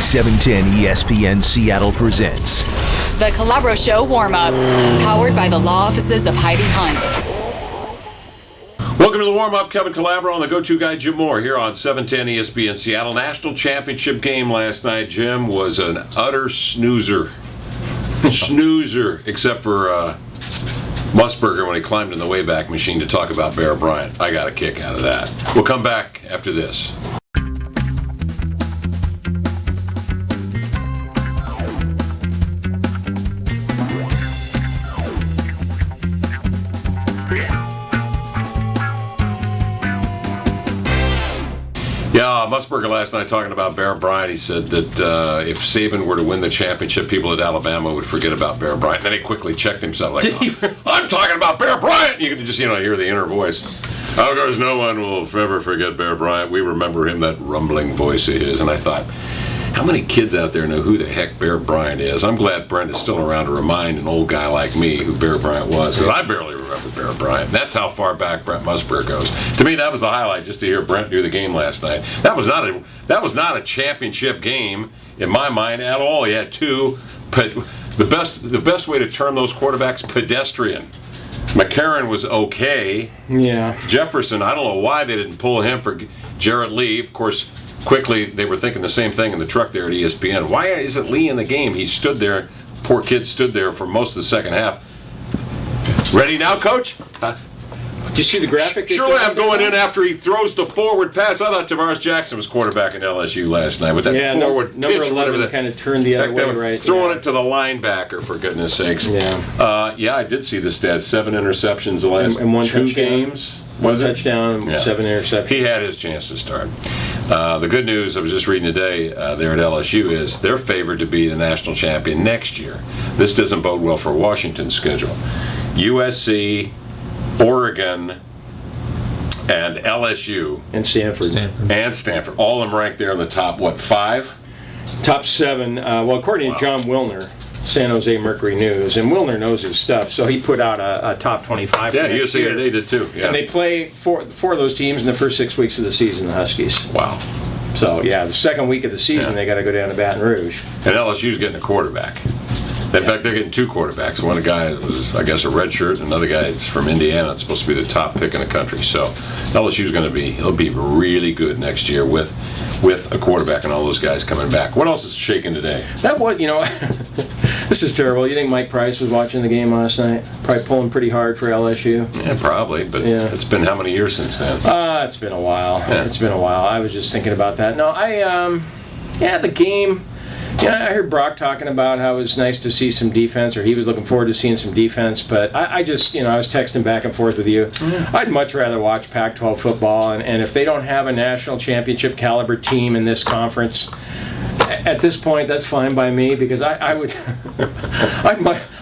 710 ESPN Seattle presents The Calabro Show warm-up, powered by the law offices of Heidi Hunt. Welcome to the warm-up. Kevin Calabro and the go-to guy Jim Moore here on 710 ESPN Seattle. National Championship game last night, Jim, was an utter snoozer. Except for Musburger when he climbed in the Wayback Machine to talk about Bear Bryant. I got a kick out of that. We'll come back after this. Yeah, Musburger last night talking about Bear Bryant. He said that if Saban were to win the championship, people at Alabama would forget about Bear Bryant. And then he quickly checked himself, like, I'm talking about Bear Bryant! You can just, hear the inner voice. Of course, no one will ever forget Bear Bryant. We remember him, that rumbling voice of his. And I thought, how many kids out there know who the heck Bear Bryant is? I'm glad Brent is still around to remind an old guy like me who Bear Bryant was, because I barely remember Bear Bryant. That's how far back Brent Musburger goes. To me, that was the highlight, just to hear Brent do the game last night. That was not a championship game in my mind at all. He had two, but the best way to term those quarterbacks, pedestrian. McCarron was okay. Yeah. Jefferson, I don't know why they didn't pull him for Jarrett Lee. Of course, quickly, they were thinking the same thing in the truck there at ESPN. Why isn't Lee in the game? He stood there, poor kid stood there for most of the second half. Ready now, Coach? Did you see the graphic? Surely I'm going in after he throws the forward pass. I thought Tavares Jackson was quarterback in LSU last night with that forward pitch. Number 11 kind of turned the other way, right? Throwing it to the linebacker, for goodness sakes. Yeah. I did see the stats. 7 interceptions the last and one two touchdown. Games. Was one touchdown, 7 interceptions. He had his chance to start. The good news, I was just reading today there at LSU, is they're favored to be the national champion next year. This doesn't bode well for Washington's schedule. USC, Oregon, and LSU. And Stanford. All of them ranked there in the top, 5? Top 7. Well, according to John Wilner, San Jose Mercury News, and Wilner knows his stuff, so he put out a top 25 for next USA year. Today did too. Yeah. And they play four of those teams in the first 6 weeks of the season, the Huskies. Wow. So, the second week of the season, they got to go down to Baton Rouge. And LSU's getting a quarterback. In fact, they're getting 2 quarterbacks. One guy was, I guess, a redshirt. Another guy is from Indiana. It's supposed to be the top pick in the country. So LSU's he'll be really good next year with a quarterback and all those guys coming back. What else is shaking today? That was, this is terrible. You think Mike Price was watching the game last night? Probably pulling pretty hard for LSU. Yeah, probably. But it's been how many years since then? It's been a while. Yeah. It's been a while. I was just thinking about that. No, the game. I heard Brock talking about how it was nice to see some defense, or he was looking forward to seeing some defense, but I just, I was texting back and forth with you. I'd much rather watch Pac-12 football, and if they don't have a national championship caliber team in this conference, at this point, that's fine by me, because I would,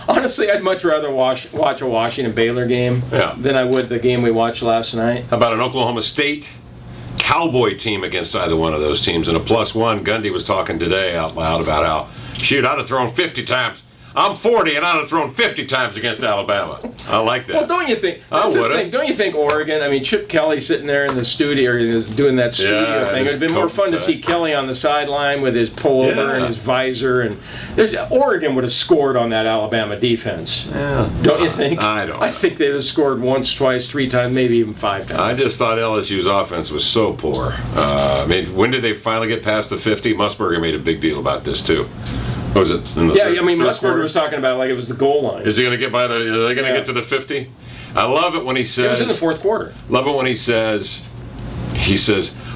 honestly, I'd much rather watch a Washington-Baylor game than I would the game we watched last night. How about an Oklahoma State Cowboy team against either one of those teams? And a +1, Gundy was talking today out loud about how, I'd have thrown 50 times. I'm 40 and I'd have thrown 50 times against Alabama. I like that. Well, don't you think? That's the thing. Don't you think Oregon? I mean, Chip Kelly sitting there in the studio, or doing that studio thing. It would have been more fun to see Kelly on the sideline with his pullover and his visor. And Oregon would have scored on that Alabama defense. Yeah. Don't you think? I think they'd have scored once, twice, 3 times, maybe even 5 times. I just thought LSU's offense was so poor. When did they finally get past the 50? Musburger made a big deal about this too. What was it? Musburger was talking about like it was the goal line. Is he going to get by the? Are they going to get to the 50? I love it when he says. It was in the fourth quarter. Love it when he says,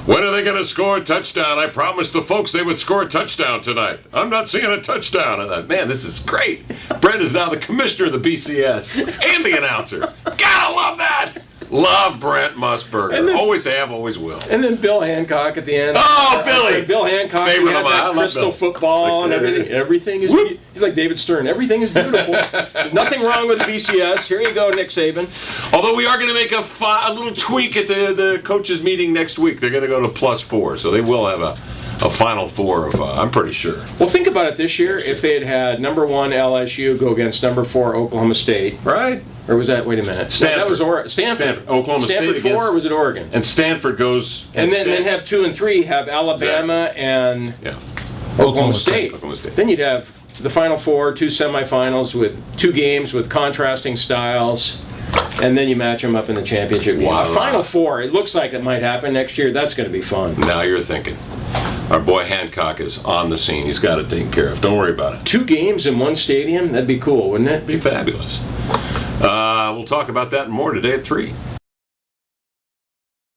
when are they going to score a touchdown? I promised the folks they would score a touchdown tonight. I'm not seeing a touchdown. I thought, man, this is great. Brent is now the commissioner of the BCS and the announcer. Gotta love that. Love Brent Musburger. Always have, always will. And then Bill Hancock at the end. Oh, Billy! Bill Hancock. Favorite of mine. Crystal football and everything. Everything is. He's like David Stern. Everything is beautiful. There's nothing wrong with the BCS. Here you go, Nick Saban. Although we are going to make a little tweak at the coaches' meeting next week. They're going to go to +4, so they will have a Final Four of, I'm pretty sure. Well, think about it this year. If they had number 1 LSU go against number 4 Oklahoma State. Right. Or was that, wait a minute. Stanford. That was Stanford. Oklahoma Stanford State 4, or was it Oregon? And Stanford goes. And then have 2 and 3, have Alabama exactly. and. Yeah. Oklahoma State. Oklahoma State. Then you'd have the Final Four, 2 semifinals with 2 games with contrasting styles, and then you match them up in the championship game. Wow. Final Four, it looks like it might happen next year. That's going to be fun. Now you're thinking. Our boy Hancock is on the scene. He's got it taken care of. Don't worry about it. 2 games in 1 stadium? That'd be cool, wouldn't it? Be fabulous. We'll talk about that and more today at 3.